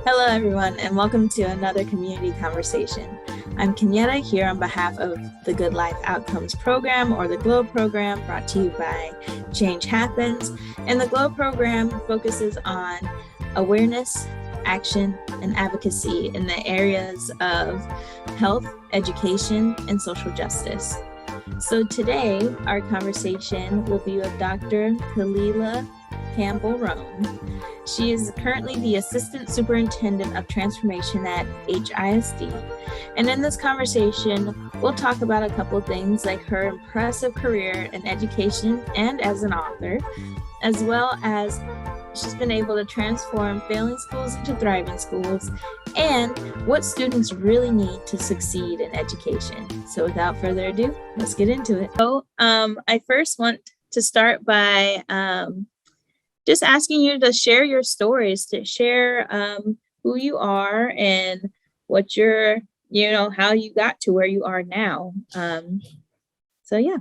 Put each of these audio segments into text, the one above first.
Hello, everyone, and welcome to another community conversation. I'm Kenyetta here on behalf of the Good Life Outcomes Program, or the GLOW program, brought to you by Change Happens. And the GLOW program focuses on awareness, action, and advocacy in the areas of health, education, and social justice. So today, our conversation will be with Dr. Khalilah Campbell-Rhone. She is currently the Assistant Superintendent of Transformation at HISD. And in this conversation, we'll talk about a couple of things like her impressive career in education and as an author, as well as she's been able to transform failing schools into thriving schools, and what students really need to succeed in education. So without further ado, let's get into it. So I first want to start by just asking you to share your stories, to share who you are and what you're, how you got to where you are now. So yeah.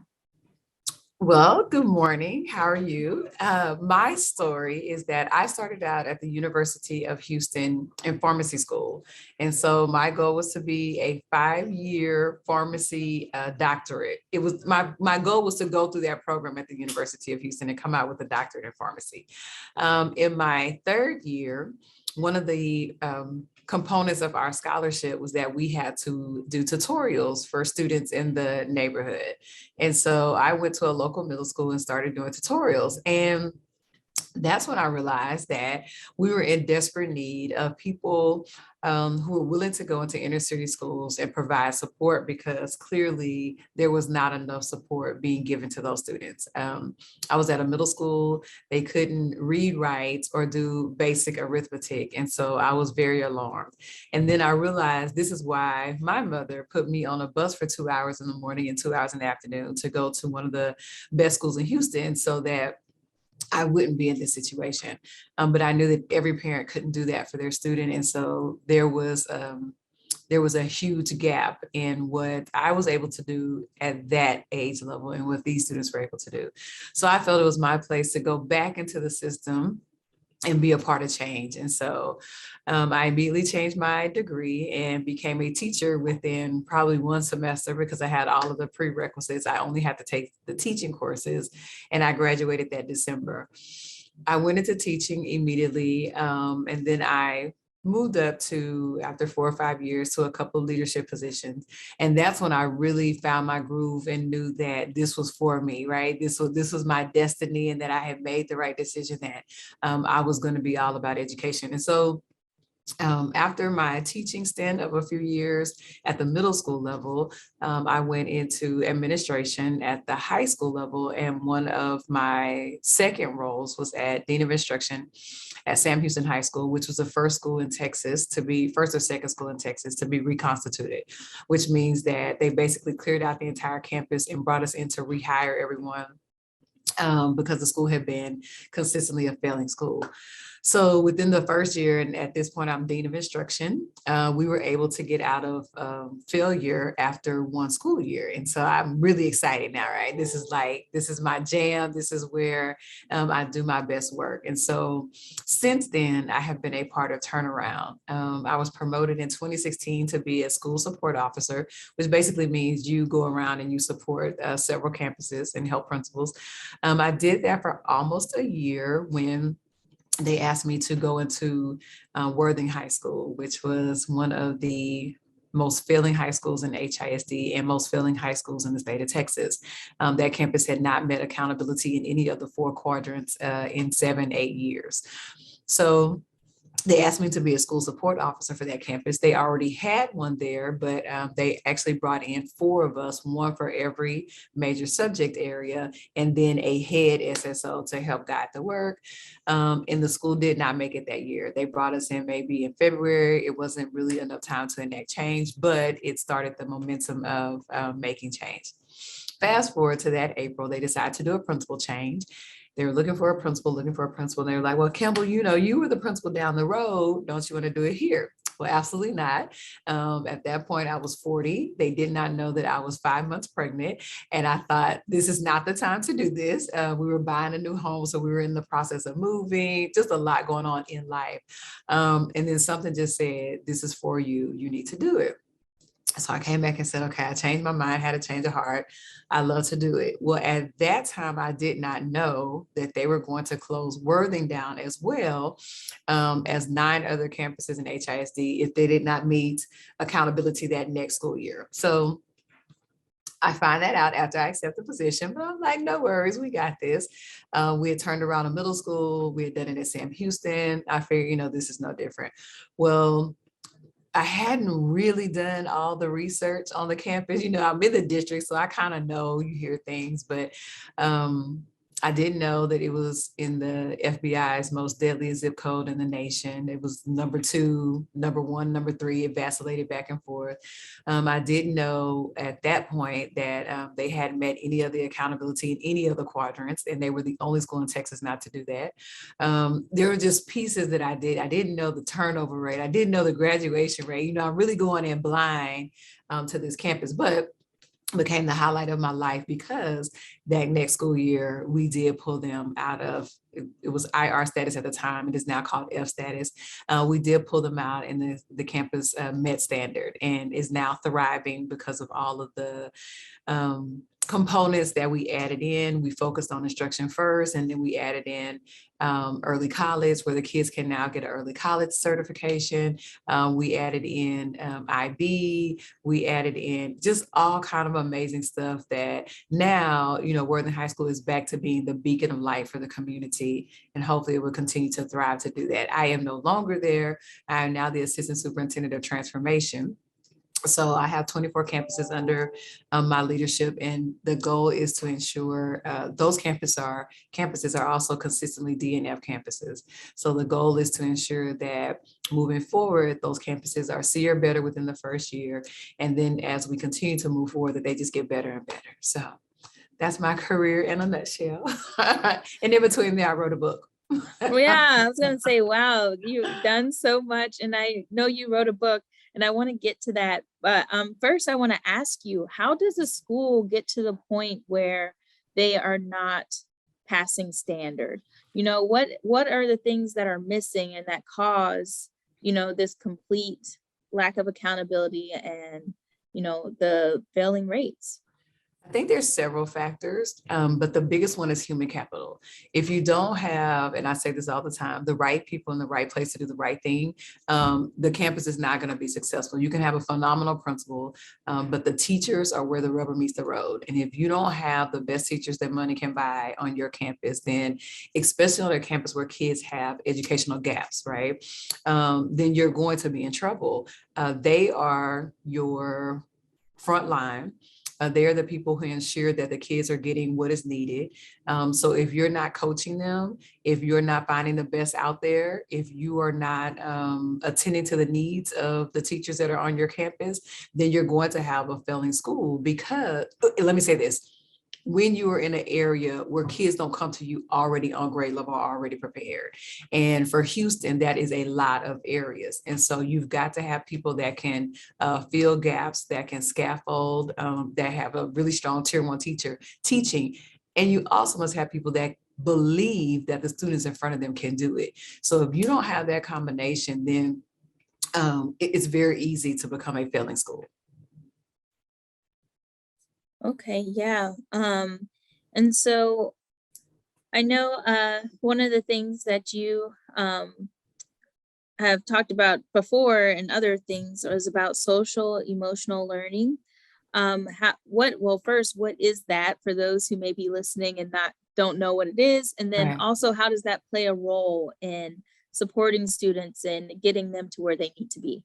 Well, good morning. How are you? My story is that I started out at the University of Houston in pharmacy school. And so my goal was to be a 5-year pharmacy doctorate. It was my goal was to go through that program at the University of Houston and come out with a doctorate in pharmacy. In my third year, one of the components of our scholarship was that we had to do tutorials for students in the neighborhood. And so I went to a local middle school and started doing tutorials. And that's when I realized that we were in desperate need of people who were willing to go into inner city schools and provide support, because clearly there was not enough support being given to those students. I was at a middle school, they couldn't read, write, or do basic arithmetic. And so I was very alarmed. And then I realized this is why my mother put me on a bus for 2 hours in the morning and 2 hours in the afternoon to go to one of the best schools in Houston, so that I wouldn't be in this situation. But I knew that every parent couldn't do that for their student. And so there was a huge gap in what I was able to do at that age level and what these students were able to do. So I felt it was my place to go back into the system and be a part of change. And so I immediately changed my degree and became a teacher within probably one semester, because I had all of the prerequisites. I only had to take the teaching courses, and I graduated that December. I went into teaching immediately, and then I moved up to, after 4 or 5 years, to a couple of leadership positions. And that's when I really found my groove and knew that this was for me, right? This was my destiny, and that I had made the right decision, that I was going to be all about education. And so after my teaching stint of a few years at the middle school level, I went into administration at the high school level. And one of my second roles was at Dean of Instruction at Sam Houston High School, which was the first school in Texas to be, first or second school in Texas to be reconstituted, which means that they basically cleared out the entire campus and brought us in to rehire everyone, because the school had been consistently a failing school. So within the first year, and at this point I'm Dean of Instruction, we were able to get out of failure after one school year. And so I'm really excited now, right? This is my jam. This is where I do my best work. And so since then, I have been a part of Turnaround. I was promoted in 2016 to be a school support officer, which basically means you go around and you support several campuses and help principals. I did that for almost a year when they asked me to go into Worthing High School, which was one of the most failing high schools in HISD and most failing high schools in the state of Texas. That campus had not met accountability in any of the 4 quadrants in 7-8 years. So they asked me to be a school support officer for that campus. They already had one there, but they actually brought in 4 of us, one for every major subject area, and then a head SSO to help guide the work. And the school did not make it that year. They brought us in maybe in February. It wasn't really enough time to enact change, but it started the momentum of making change. Fast forward to that April, they decided to do a principal change. They were looking for a principal. And they were like, well, Campbell, you were the principal down the road. Don't you want to do it here? Well, absolutely not. At that point, I was 40. They did not know that I was 5 months pregnant. And I thought, this is not the time to do this. We were buying a new home, so we were in the process of moving, just a lot going on in life. And then something just said, this is for you. You need to do it. So I came back and said, okay, I changed my mind, had a change of heart. I love to do it. Well, at that time, I did not know that they were going to close Worthing down as well as 9 other campuses in HISD if they did not meet accountability that next school year. So I find that out after I accept the position, but I'm like, no worries, we got this. We had turned around a middle school. We had done it at Sam Houston. I figured, this is no different. Well, I hadn't really done all the research on the campus. I'm in the district, so I kind of know, you hear things, but I didn't know that it was in the FBI's most deadliest zip code in the nation. It was number 2, number 1, number 3. It vacillated back and forth. I didn't know at that point that they hadn't met any of the accountability in any of the quadrants, and they were the only school in Texas not to do that. There were just pieces that I did. I didn't know the turnover rate. I didn't know the graduation rate. I'm really going in blind to this campus, but became the highlight of my life because that next school year we did pull them out of it was IR status at the time. It is now called F status. We did pull them out, and the campus met standard and is now thriving because of all of the components that we added in. We focused on instruction first, and then we added in early college, where the kids can now get an early college certification. We added in IB. We added in just all kind of amazing stuff that now, Worthing High School is back to being the beacon of light for the community, and hopefully it will continue to thrive to do that. I am no longer there. I am now the Assistant Superintendent of Transformation. So I have 24 campuses under my leadership, and the goal is to ensure those campuses are also consistently DNF campuses. So the goal is to ensure that moving forward, those campuses are C or better within the first year, and then as we continue to move forward, that they just get better and better. So that's my career in a nutshell. And in between there, I wrote a book. Well, yeah, I was going to say, wow, you've done so much, and I know you wrote a book, and I want to get to that. But first, I want to ask you, how does a school get to the point where they are not passing standard? What are the things that are missing and that cause, this complete lack of accountability and, the failing rates? I think there's several factors, but the biggest one is human capital. If you don't have, and I say this all the time, the right people in the right place to do the right thing, the campus is not going to be successful. You can have a phenomenal principal, but the teachers are where the rubber meets the road. And if you don't have the best teachers that money can buy on your campus, then especially on a campus where kids have educational gaps, right? Then you're going to be in trouble. They are your front line. They're the people who ensure that the kids are getting what is needed. So if you're not coaching them, if you're not finding the best out there, if you are not attending to the needs of the teachers that are on your campus, then you're going to have a failing school. Because, let me say this, when you are in an area where kids don't come to you already on grade level, already prepared. And for Houston, that is a lot of areas. And so you've got to have people that can fill gaps, that can scaffold, that have a really strong tier 1 teacher teaching. And you also must have people that believe that the students in front of them can do it. So if you don't have that combination, then it's very easy to become a failing school. Okay, yeah. And so I know one of the things that you have talked about before and other things is about social emotional learning. First, what is that for those who may be listening and don't know what it is? And then Right. also, how does that play a role in supporting students and getting them to where they need to be?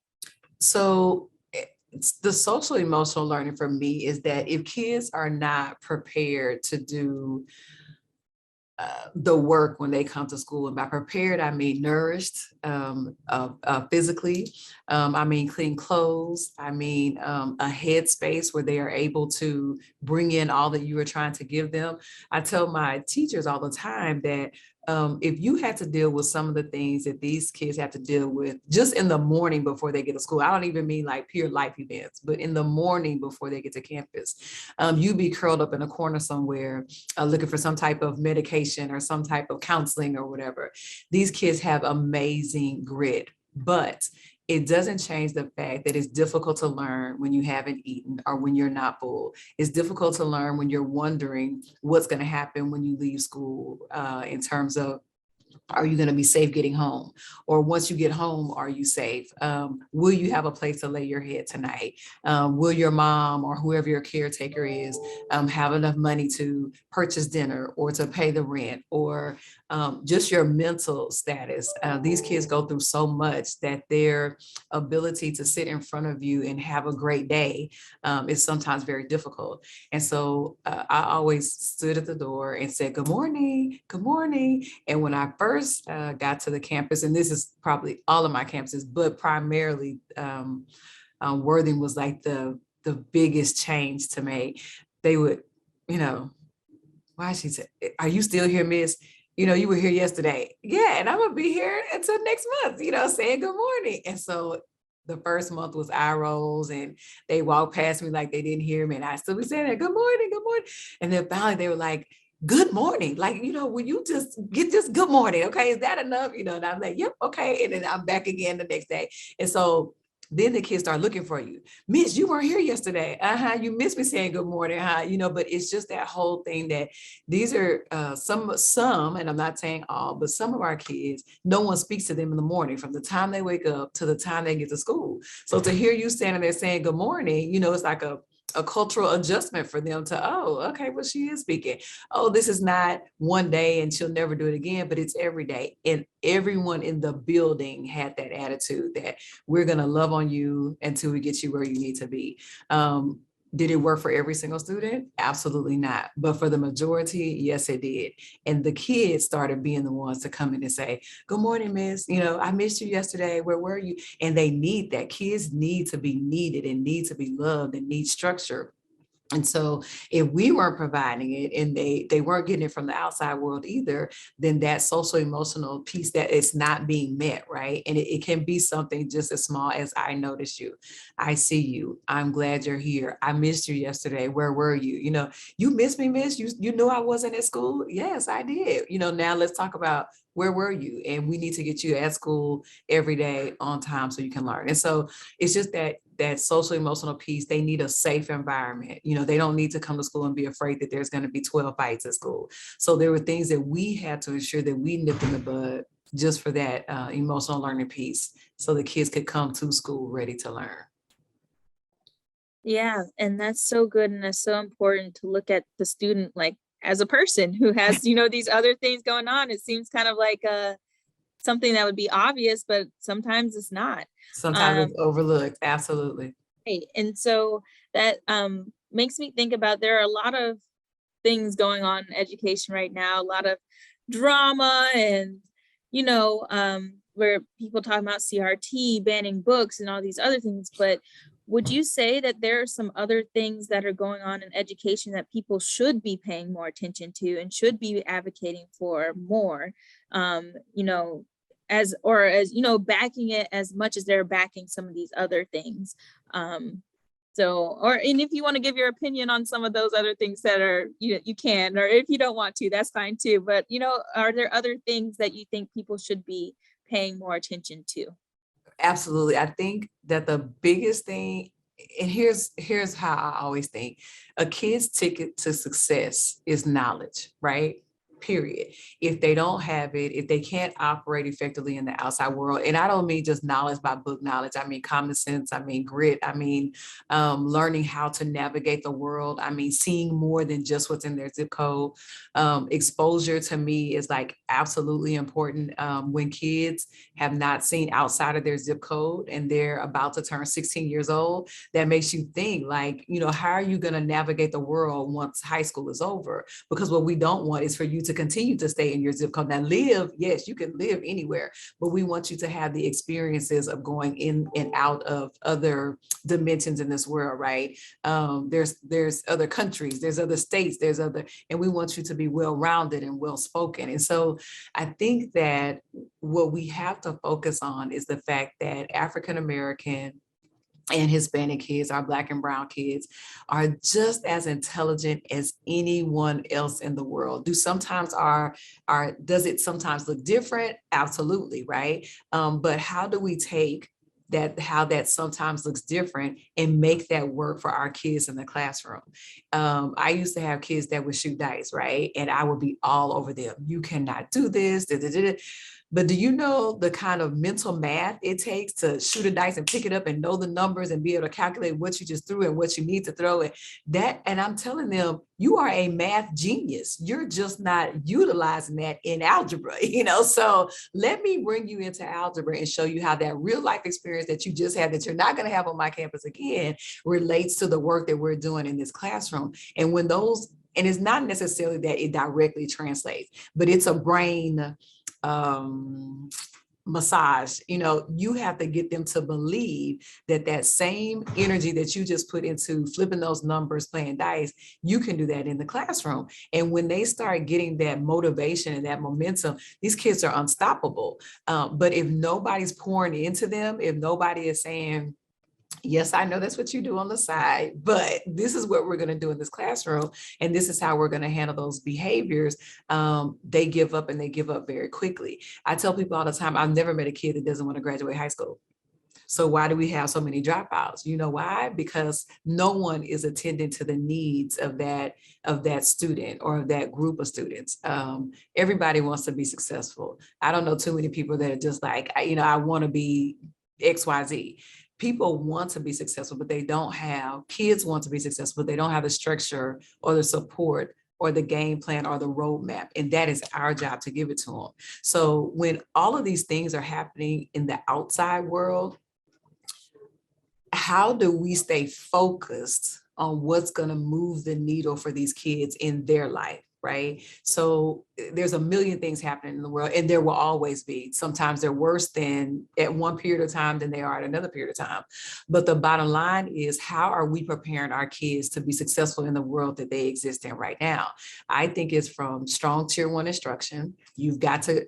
So the social emotional learning for me is that if kids are not prepared to do the work when they come to school, and by prepared, I mean nourished physically, I mean clean clothes, I mean a headspace where they are able to bring in all that you are trying to give them. I tell my teachers all the time that if you had to deal with some of the things that these kids have to deal with just in the morning before they get to school, I don't even mean like pure life events, but in the morning before they get to campus, you'd be curled up in a corner somewhere looking for some type of medication or some type of counseling or whatever. These kids have amazing grit, but it doesn't change the fact that it's difficult to learn when you haven't eaten or when you're not full. It's difficult to learn when you're wondering what's going to happen when you leave school in terms of, are you going to be safe getting home? Or once you get home, are you safe? Will you have a place to lay your head tonight? Will your mom or whoever your caretaker is have enough money to purchase dinner or to pay the rent, or just your mental status? These kids go through so much that their ability to sit in front of you and have a great day is sometimes very difficult. And so I always stood at the door and said, good morning, good morning. And when I first got to the campus, and this is probably all of my campuses, but primarily Worthing was like the biggest change to make. They would, why she said, are you still here, miss? You were here yesterday. Yeah, and I'm gonna be here until next month, saying good morning. And so the first month was eye rolls, and they walked past me like they didn't hear me, and I still be saying that, good morning, good morning. And then finally they were like, good morning. Like, will you just get this good morning? Okay, is that enough? And I'm like, yep, okay. And then I'm back again the next day. And so then the kids start looking for you. Miss, you weren't here yesterday. You missed me saying good morning, but it's just that whole thing that these are some, and I'm not saying all, but some of our kids, no one speaks to them in the morning from the time they wake up to the time they get to school. So to hear you standing there saying good morning, it's like a cultural adjustment for them to, oh, okay, well, she is speaking. Oh, this is not one day and she'll never do it again, but it's every day. And everyone in the building had that attitude that we're going to love on you until we get you where you need to be. Did it work for every single student? Absolutely not. But for the majority, yes, it did. And the kids started being the ones to come in and say, good morning, miss. I missed you yesterday. Where were you? And they need that. Kids need to be needed and need to be loved and need structure. And so if we weren't providing it and they weren't getting it from the outside world either, then that social emotional piece that is not being met, right? And it can be something just as small as, I noticed you, I see you, I'm glad you're here, I missed you yesterday, where were you? You missed me, miss, you knew I wasn't at school? Yes, I did. Now let's talk about, where were you? And we need to get you at school every day on time so you can learn. And so it's just that social emotional piece. They need a safe environment. They don't need to come to school and be afraid that there's going to be 12 fights at school. So there were things that we had to ensure that we nipped in the bud just for that emotional learning piece, so the kids could come to school ready to learn. Yeah, and that's so good, and that's so important to look at the student like as a person who has, these other things going on. It seems kind of like something that would be obvious, but sometimes it's not. Sometimes it's overlooked. Absolutely. Right. And so that makes me think about, there are a lot of things going on in education right now, a lot of drama and, where people talk about CRT, banning books and all these other things. But would you say that there are some other things that are going on in education that people should be paying more attention to and should be advocating for more, as backing it as much as they're backing some of these other things? And if you want to give your opinion on some of those other things that are, you can, or if you don't want to, that's fine too. But, are there other things that you think people should be paying more attention to? Absolutely. I think that the biggest thing, and here's how I always think, a kid's ticket to success is knowledge, right? Period. If they don't have it, if they can't operate effectively in the outside world, and I don't mean just knowledge by book knowledge, I mean common sense, I mean grit, I mean learning how to navigate the world, I mean seeing more than just what's in their zip code. Exposure to me is like absolutely important. When kids have not seen outside of their zip code and they're about to turn 16 years old, that makes you think like, how are you going to navigate the world once high school is over? Because what we don't want is for you to continue to stay in your zip code. Now live, yes, you can live anywhere, but we want you to have the experiences of going in and out of other dimensions in this world, right? There's other countries, there's other states, and we want you to be well-rounded and well-spoken. And so I think that what we have to focus on is the fact that African-American and Hispanic kids, our Black and brown kids, are just as intelligent as anyone else in the world. Does it sometimes look different? Absolutely, right? But how do we take how that sometimes looks different and make that work for our kids in the classroom? I used to have kids that would shoot dice, right? And I would be all over them. You cannot do this. Da, da, da, da. But do you know the kind of mental math it takes to shoot a dice and pick it up and know the numbers and be able to calculate what you just threw and what you need to throw it? And I'm telling them, you are a math genius. You're just not utilizing that in algebra, So let me bring you into algebra and show you how that real life experience that you just had that you're not going to have on my campus again relates to the work that we're doing in this classroom. And it's not necessarily that it directly translates, but it's a brain massage. You have to get them to believe that same energy that you just put into flipping those numbers, playing dice, you can do that in the classroom. And when they start getting that motivation and that momentum, these kids are unstoppable. But if nobody's pouring into them, if nobody is saying, yes, I know that's what you do on the side, but this is what we're going to do in this classroom, and this is how we're going to handle those behaviors, they give up, and they give up very quickly. I tell people all the time, I've never met a kid that doesn't want to graduate high school. So why do we have so many dropouts? You know why? Because no one is attending to the needs of that student or of that group of students. Everybody wants to be successful. I don't know too many people that are just like, I want to be XYZ. People want to be successful, but kids want to be successful, but they don't have the structure or the support or the game plan or the roadmap. And that is our job to give it to them. So when all of these things are happening in the outside world, how do we stay focused on what's going to move the needle for these kids in their life? Right? So there's a million things happening in the world, and there will always be. Sometimes they're worse than at one period of time than they are at another period of time. But the bottom line is, how are we preparing our kids to be successful in the world that they exist in right now? I think it's from strong tier 1 instruction. They've got to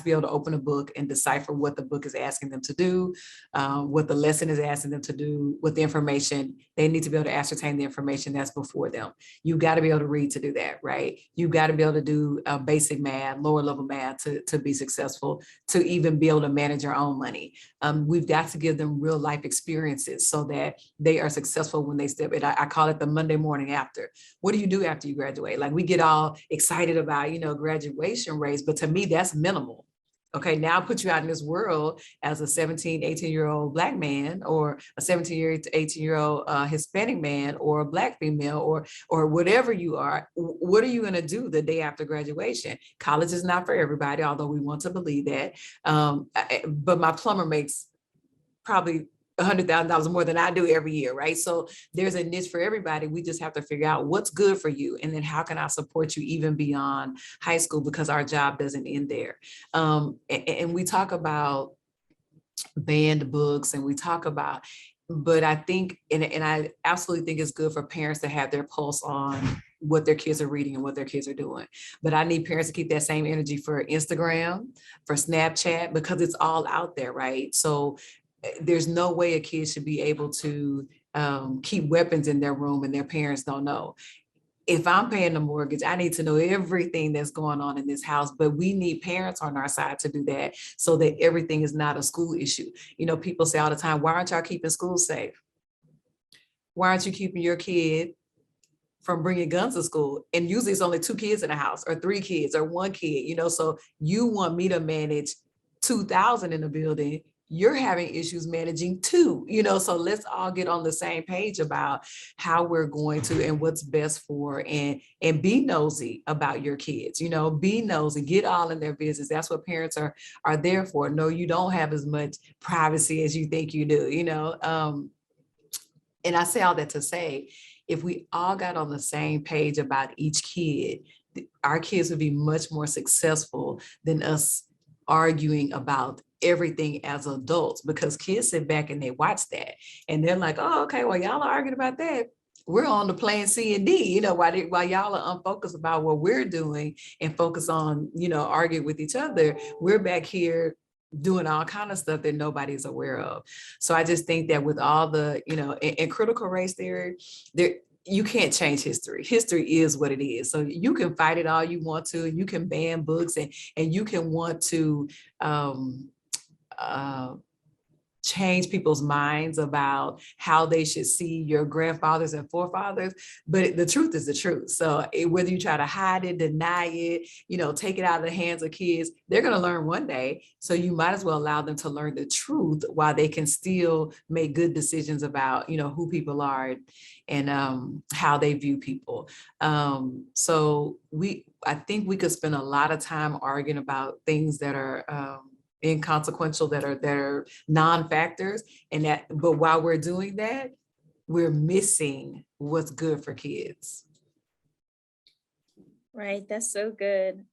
be able to open a book and decipher what the book is asking them to do, what the lesson is asking them to do, what the information, they need to be able to ascertain the information that's before them. You've got to be able to read to do that, right? You've got to be able to do basic math, lower level math to be successful, to even be able to manage your own money. We've got to give them real life experiences so that they are successful when they step in. I call it the Monday morning after. What do you do after you graduate? Like, we get all excited about, graduation rates, but to me, that's minimal. Okay, now put you out in this world as a 17, 18-year-old Black man, or a 17 to 18-year-old Hispanic man, or a Black female, or whatever you are. What are you going to do the day after graduation? College is not for everybody, although we want to believe that. But my plumber makes probably $100,000 more than I do every year, right? So there's a niche for everybody. We just have to figure out what's good for you, and then how can I support you even beyond high school, because our job doesn't end there. And we talk about banned books, and we talk about, but I think, and I absolutely think it's good for parents to have their pulse on what their kids are reading and what their kids are doing. But I need parents to keep that same energy for Instagram, for Snapchat, because it's all out there, right? So there's no way a kid should be able to keep weapons in their room and their parents don't know. If I'm paying the mortgage, I need to know everything that's going on in this house, but we need parents on our side to do that so that everything is not a school issue. People say all the time, why aren't y'all keeping schools safe? Why aren't you keeping your kid from bringing guns to school? And usually it's only 2 kids in the house, or 3 kids, or 1 kid, so you want me to manage 2,000 in the building. You're having issues managing 2, so let's all get on the same page about how we're going to, and what's best for, and be nosy about your kids, be nosy, get all in their business. That's what parents are there for. No, you don't have as much privacy as you think you do, and I say all that to say, if we all got on the same page about each kid, our kids would be much more successful than us arguing about everything as adults, because kids sit back and they watch that and they're like, oh, okay, well, y'all are arguing about that. We're on the plan C and D, while y'all are unfocused about what we're doing and focus on, arguing with each other, we're back here doing all kind of stuff that nobody's aware of. So I just think that with all the, in critical race theory, you can't change history. History is what it is. So you can fight it all you want to, and you can ban books, and you can want to change people's minds about how they should see your grandfathers and forefathers, but the truth is the truth. So whether you try to hide it, deny it, take it out of the hands of kids, they're going to learn one day. So you might as well allow them to learn the truth while they can still make good decisions about, who people are and how they view people. So I think we could spend a lot of time arguing about things that are inconsequential, that are non-factors, but while we're doing that, we're missing what's good for kids. Right, that's so good.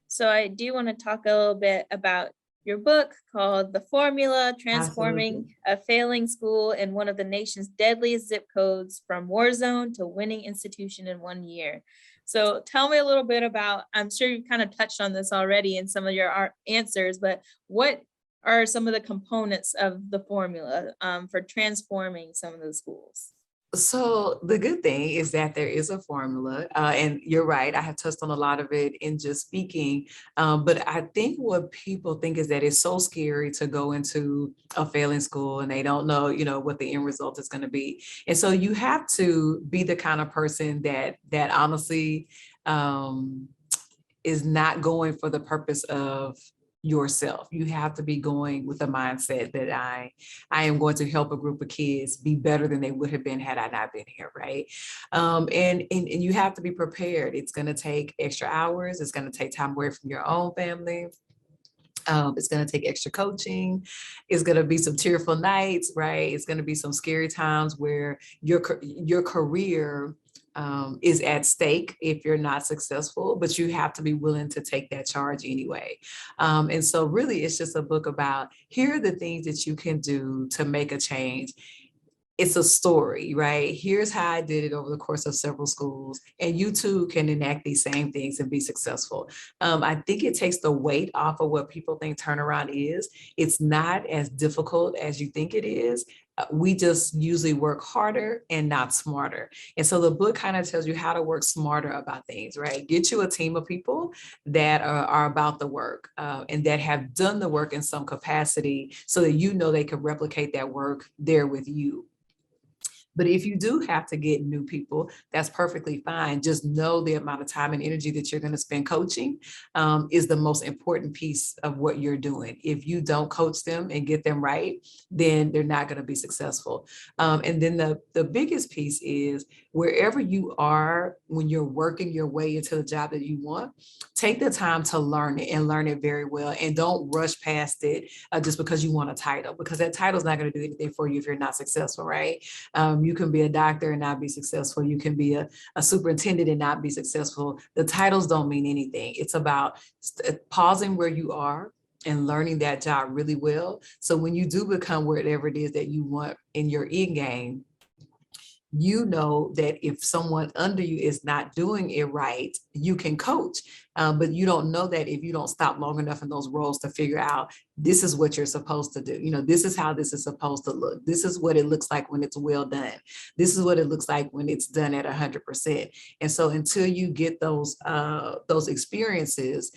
So I do want to talk a little bit about your book called The Formula: Transforming a Failing School in One of the Nation's Deadliest Zip Codes from War Zone to Winning Institution in 1 year. So tell me a little bit about, I'm sure you've kind of touched on this already in some of your answers, but what are some of the components of the formula for transforming some of the schools? So the good thing is that there is a formula, and you're right, I have touched on a lot of it in just speaking, but I think what people think is that it's so scary to go into a failing school and they don't know, what the end result is going to be. And so you have to be the kind of person that honestly is not going for the purpose of yourself. You have to be going with the mindset that I am going to help a group of kids be better than they would have been had I not been here, right? And you have to be prepared. It's going to take extra hours. It's going to take time away from your own family. It's going to take extra coaching. It's going to be some tearful nights, right? It's going to be some scary times where your career is at stake if you're not successful, but you have to be willing to take that charge anyway. And so really it's just a book about, here are the things that you can do to make a change. It's a story, right? Here's how I did it over the course of several schools, and you too can enact these same things and be successful. I think it takes the weight off of what people think turnaround is. It's not as difficult as you think it is. We just usually work harder and not smarter. And so the book kind of tells you how to work smarter about things, right? Get you a team of people that are about the work and that have done the work in some capacity so that they can replicate that work there with you. But if you do have to get new people, that's perfectly fine. Just know the amount of time and energy that you're going to spend coaching is the most important piece of what you're doing. If you don't coach them and get them right, then they're not going to be successful. And then the biggest piece is, wherever you are when you're working your way into the job that you want, take the time to learn it and learn it very well. And don't rush past it just because you want a title, because that title is not going to do anything for you if you're not successful, right? You can be a doctor and not be successful. You can be a superintendent and not be successful. The titles don't mean anything. It's about pausing where you are and learning that job really well. So when you do become whatever it is that you want in your end game, you know that if someone under you is not doing it right, you can coach. But you don't know that if you don't stop long enough in those roles to figure out, this is what you're supposed to do. This is how this is supposed to look. This is what it looks like when it's well done. This is what it looks like when it's done at 100%. And so until you get those experiences,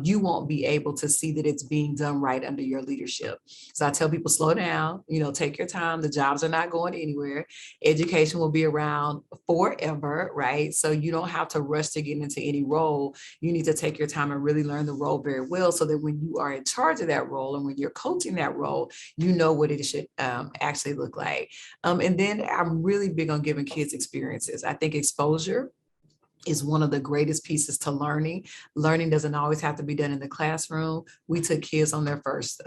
you won't be able to see that it's being done right under your leadership. So I tell people, slow down, take your time. The jobs are not going anywhere. Education will be around forever, right? So you don't have to rush to get into any role. You need to take your time and really learn the role very well, so that when you are in charge of that role and when you're coaching that role, you know what it should actually look like. And then I'm really big on giving kids experiences. I think exposure is one of the greatest pieces to learning. Learning doesn't always have to be done in the classroom. We took kids on their first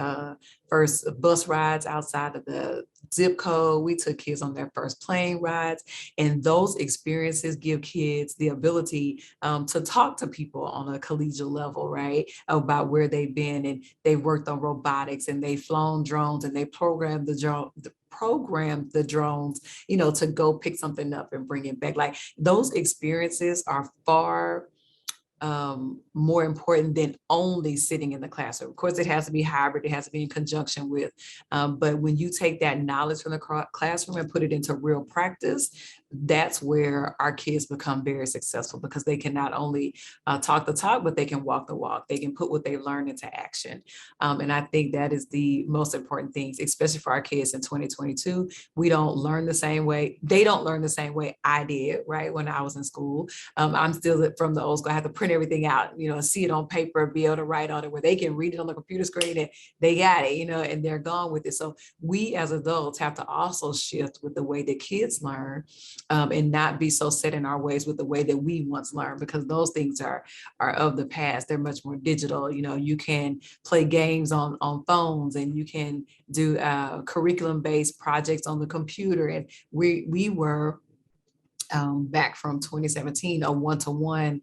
bus rides outside of the zip code. We took kids on their first plane rides, and those experiences give kids the ability to talk to people on a collegial level, right? About where they've been, and they worked on robotics, and they've flown drones, and they programmed the drones, you know, to go pick something up and bring it back. Like, those experiences are far more important than only sitting in the classroom. Of course, it has to be hybrid, it has to be in conjunction with, but when you take that knowledge from the classroom and put it into real practice, that's where our kids become very successful, because they can not only talk the talk, but they can walk the walk. They can put what they learn into action. And I think that is the most important thing, especially for our kids in 2022. We don't learn the same way. They don't learn the same way I did, right, when I was in school. I'm still from the old school. I have to print everything out, you know, see it on paper, be able to write on it, where they can read it on the computer screen and they got it, you know, and they're gone with it. So we as adults have to also shift with the way that kids learn, and not be so set in our ways with the way that we once learned, because those things are of the past. They're much more digital. You know, you can play games on phones, and you can do curriculum-based projects on the computer. And we were back from 2017, a one-to-one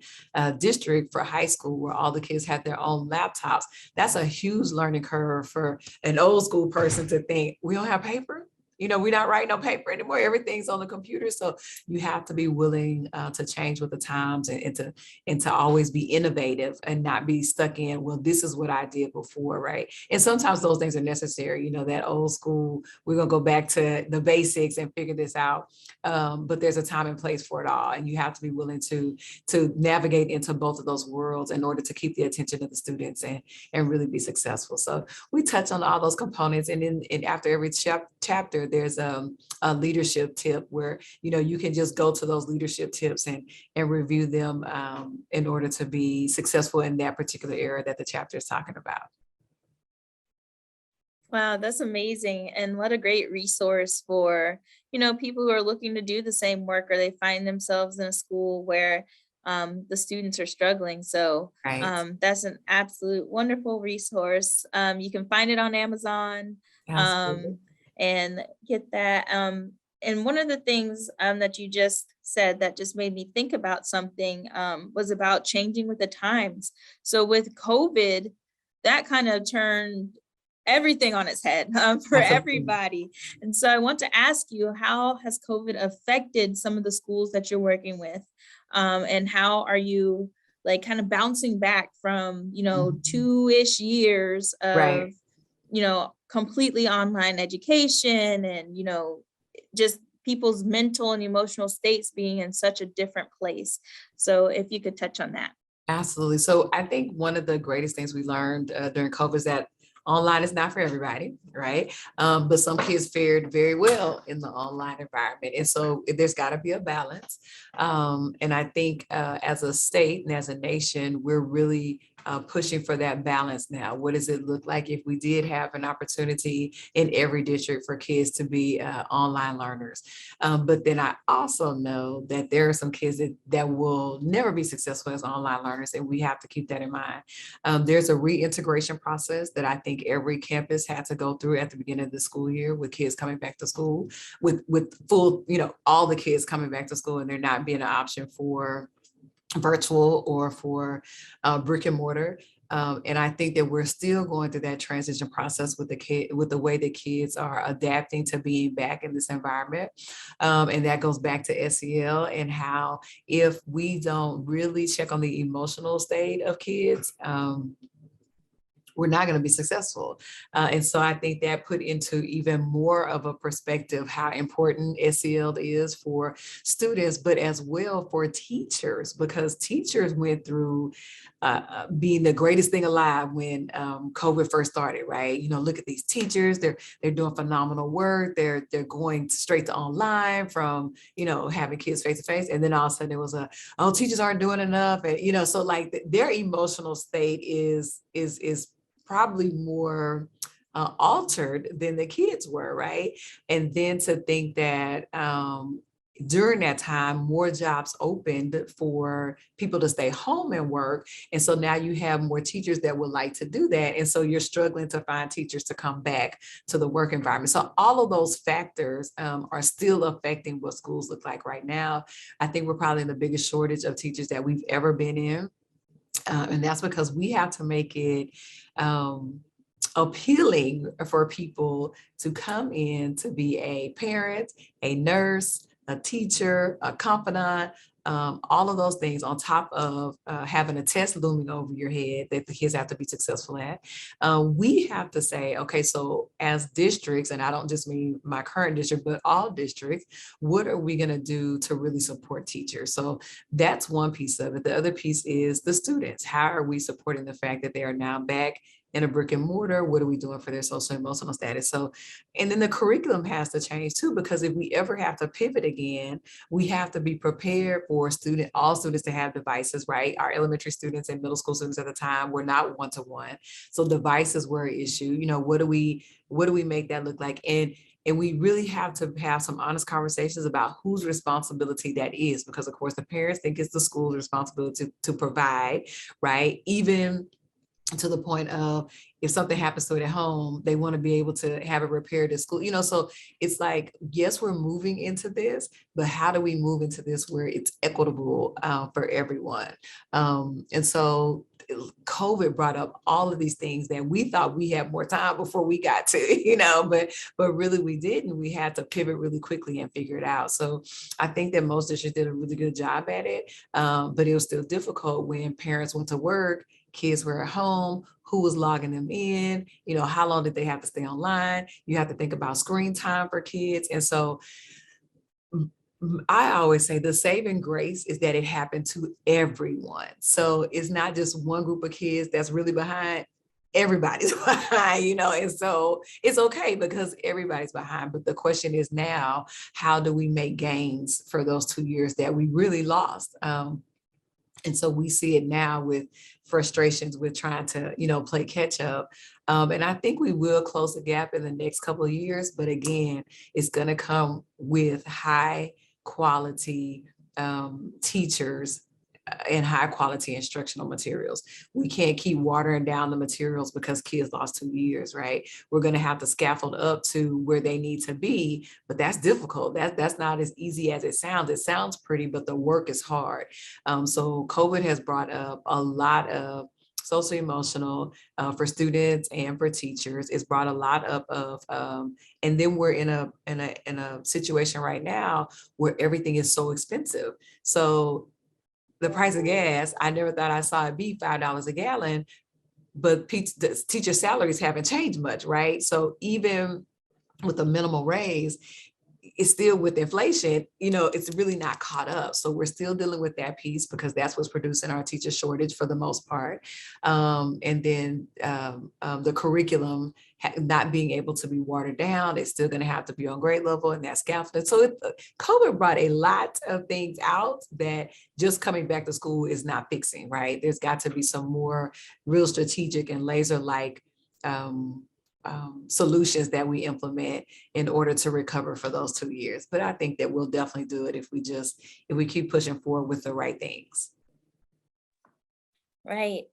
district for high school, where all the kids had their own laptops. That's a huge learning curve for an old school person to think, we don't have paper. You know, we're not writing on paper anymore. Everything's on the computer. So you have to be willing to change with the times, and to always be innovative, and not be stuck in, well, this is what I did before, right? And sometimes those things are necessary. You know, that old school, we're gonna go back to the basics and figure this out. But there's a time and place for it all, and you have to be willing to navigate into both of those worlds in order to keep the attention of the students and really be successful. So we touch on all those components, and then after every chapter, there's a leadership tip where, you know, you can just go to those leadership tips and review them in order to be successful in that particular area that the chapter is talking about. Wow, that's amazing. And what a great resource for, people who are looking to do the same work, or they find themselves in a school where the students are struggling. So Right. that's an absolute wonderful resource. You can find it on Amazon. Absolutely. And get that. And one of the things that you just said that just made me think about something was about changing with the times. So with COVID, that kind of turned everything on its head for Absolutely. everybody. And so I want to ask you, how has COVID affected some of the schools that you're working with? And how are you like kind of bouncing back from, 2-ish years of, Right. completely online education and, just people's mental and emotional states being in such a different place. So if you could touch on that. Absolutely. So I think one of the greatest things we learned during COVID is that online is not for everybody, right? But some kids fared very well in the online environment. And so there's got to be a balance. And I think as a state and as a nation, we're really pushing for that balance now. What does it look like if we did have an opportunity in every district for kids to be online learners? But then I also know that there are some kids that will never be successful as online learners, and we have to keep that in mind. There's a reintegration process that I think every campus had to go through at the beginning of the school year, with kids coming back to school, with full, all the kids coming back to school, and there not being an option for virtual or for brick and mortar. And I think that we're still going through that transition process with the way that kids are adapting to being back in this environment. And that goes back to SEL, and how if we don't really check on the emotional state of kids, we're not going to be successful. And so I think that put into even more of a perspective how important SEL is for students, but as well for teachers, because teachers went through being the greatest thing alive when COVID first started, right? Look at these teachers, they're doing phenomenal work. They're going straight to online from, having kids face to face. And then all of a sudden it was teachers aren't doing enough. And, so like their emotional state is probably more altered than the kids were, right? And then to think that during that time, more jobs opened for people to stay home and work. And so now you have more teachers that would like to do that. And so you're struggling to find teachers to come back to the work environment. So all of those factors are still affecting what schools look like right now. I think we're probably in the biggest shortage of teachers that we've ever been in. And that's because we have to make it appealing for people to come in to be a parent, a nurse, a teacher, a confidant, all of those things on top of having a test looming over your head that the kids have to be successful at. We have to say, okay, so as districts, and I don't just mean my current district, but all districts, what are we going to do to really support teachers? So that's one piece of it. The other piece is the students. How are we supporting the fact that they are now back in a brick and mortar? What are we doing for their social emotional status? So, and then the curriculum has to change too, because if we ever have to pivot again, we have to be prepared for all students to have devices, right? Our elementary students and middle school students at the time were not one-to-one. So devices were an issue. You know, what do we make that look like? And we really have to have some honest conversations about whose responsibility that is, because of course the parents think it's the school's responsibility to provide, right? Even to the point of if something happens to it at home, they want to be able to have it repaired at school, you know. So it's like, yes, we're moving into this, but how do we move into this where it's equitable for everyone? And so COVID brought up all of these things that we thought we had more time before we got to, you know, but really we didn't. We had to pivot really quickly and figure it out. So I think that most districts did a really good job at it, but it was still difficult when parents went to work, kids were at home, who was logging them in, you know, how long did they have to stay online? You have to think about screen time for kids. And so I always say the saving grace is that it happened to everyone. So it's not just one group of kids that's really behind, everybody's behind, you know, and so it's okay because everybody's behind. But the question is now, how do we make gains for those 2 years that we really lost? And so we see it now with frustrations with trying to, you know, play catch up. And I think we will close the gap in the next couple of years. But again, it's going to come with high quality teachers and high quality instructional materials. We can't keep watering down the materials because kids lost 2 years, right? We're going to have to scaffold up to where they need to be, but that's difficult. That's not as easy as it sounds. It sounds pretty, but the work is hard. So COVID has brought up a lot of social emotional for students and for teachers. It's brought a lot up of, and then we're in a situation right now where everything is so expensive. So the price of gas, I never thought I saw it be $5 a gallon, but teacher salaries haven't changed much, right? So even with a minimal raise, it's still with inflation, you know, it's really not caught up. So we're still dealing with that piece because that's what's producing our teacher shortage for the most part. And then the curriculum not being able to be watered down, it's still going to have to be on grade level, and that's scaffolded. So COVID brought a lot of things out that just coming back to school is not fixing, right? There's got to be some more real strategic and laser-like solutions that we implement in order to recover for those 2 years. But I think that we'll definitely do it if we keep pushing forward with the right things. Right.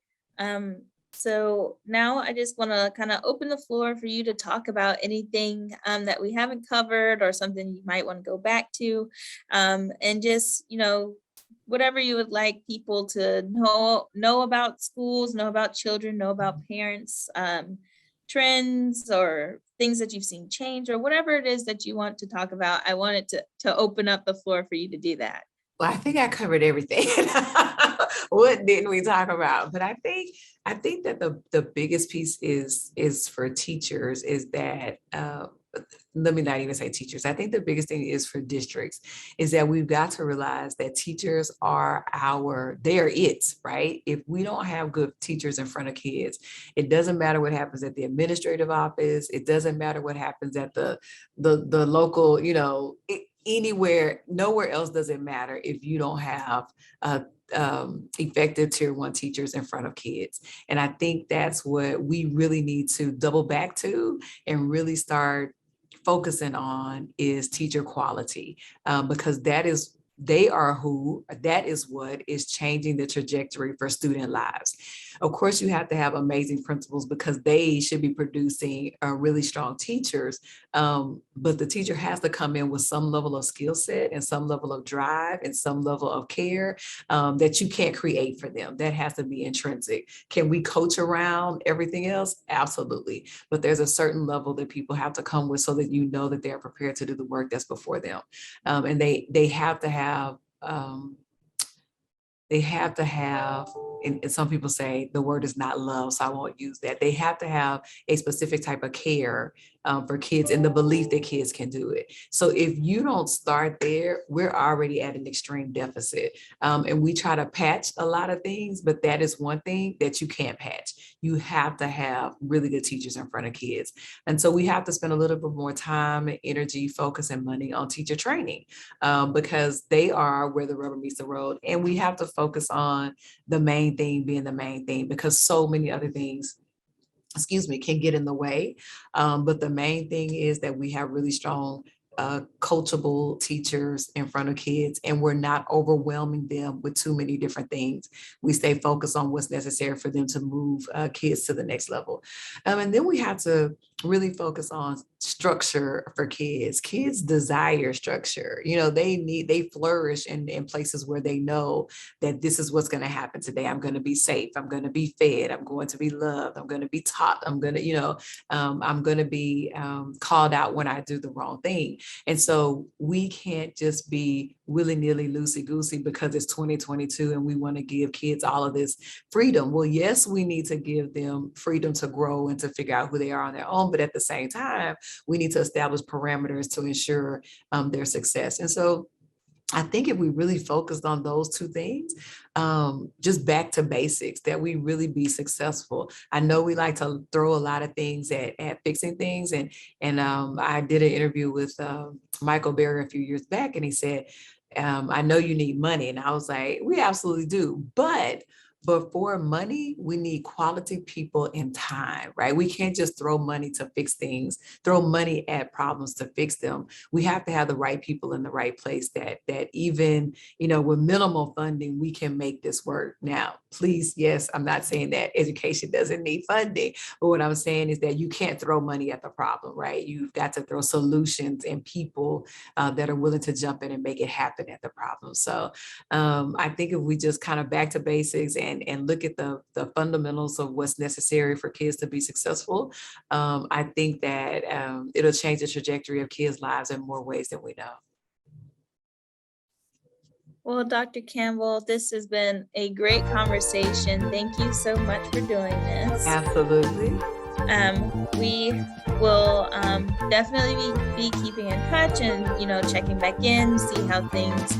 So now I just want to kind of open the floor for you to talk about anything that we haven't covered or something you might want to go back to, and just, you know, whatever you would like people to know about schools, know about children, know about parents, trends or things that you've seen change, or whatever it is that you want to talk about. I wanted to open up the floor for you to do that. Well, I think I covered everything. What didn't we talk about? But I think that the biggest piece is for teachers is that let me not even say teachers. I think the biggest thing is for districts is that we've got to realize that teachers are they're it, right? If we don't have good teachers in front of kids, it doesn't matter what happens at the administrative office. It doesn't matter what happens at the local, you know, anywhere, nowhere else does it matter if you don't have effective tier 1 teachers in front of kids. And I think that's what we really need to double back to and really start focusing on is teacher quality, because that is what is changing the trajectory for student lives. Of course, you have to have amazing principals because they should be producing really strong teachers. But the teacher has to come in with some level of skill set and some level of drive and some level of care that you can't create for them. That has to be intrinsic. Can we coach around everything else? Absolutely. But there's a certain level that people have to come with so that you know that they're prepared to do the work that's before them. And they have to have, and some people say the word is not love, so I won't use that. They have to have a specific type of care for kids and the belief that kids can do it. So if you don't start there, we're already at an extreme deficit. And we try to patch a lot of things, but that is one thing that you can't patch. You have to have really good teachers in front of kids. And so we have to spend a little bit more time and energy, focus, and money on teacher training because they are where the rubber meets the road. And we have to focus on the main thing being the main thing because so many other things can get in the way. But the main thing is that we have really strong coachable teachers in front of kids, and we're not overwhelming them with too many different things. We stay focused on what's necessary for them to move kids to the next level. And then we have to really focus on structure for kids. Kids desire structure. They flourish in places where they know that this is what's going to happen today. I'm going to be safe. I'm going to be fed. I'm going to be loved. I'm going to be taught. I'm going to, I'm going to be called out when I do the wrong thing. And so we can't just be willy-nilly, loosey-goosey because it's 2022 and we want to give kids all of this freedom. Well, yes, we need to give them freedom to grow and to figure out who they are on their own. But at the same time, we need to establish parameters to ensure their success. And so I think if we really focused on those two things, just back to basics, that we really be successful. I know we like to throw a lot of things at fixing things. And I did an interview with Michael Berry a few years back, and he said, I know you need money. And I was like, we absolutely do. But for money, we need quality people in time, right? We can't just throw money to fix things, throw money at problems to fix them. We have to have the right people in the right place that even, with minimal funding, we can make this work. Now, please, yes, I'm not saying that education doesn't need funding, but what I'm saying is that you can't throw money at the problem, right? You've got to throw solutions and people that are willing to jump in and make it happen at the problem. So I think if we just kind of back to basics and look at the fundamentals of what's necessary for kids to be successful, I think that it'll change the trajectory of kids' lives in more ways than we know. Well, Dr. Campbell, this has been a great conversation. Thank you so much for doing this. Absolutely. We will definitely be keeping in touch and, checking back in, see how things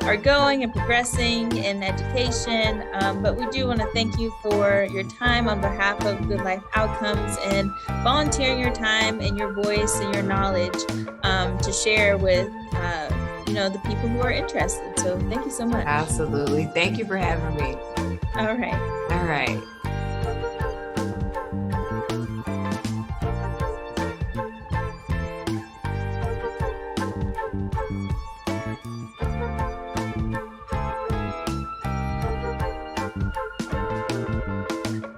are going and progressing in education. But we do want to thank you for your time on behalf of Good Life Outcomes and volunteering your time and your voice and your knowledge to share with the people who are interested. So thank you so much. Absolutely. Thank you for having me. All right. All right.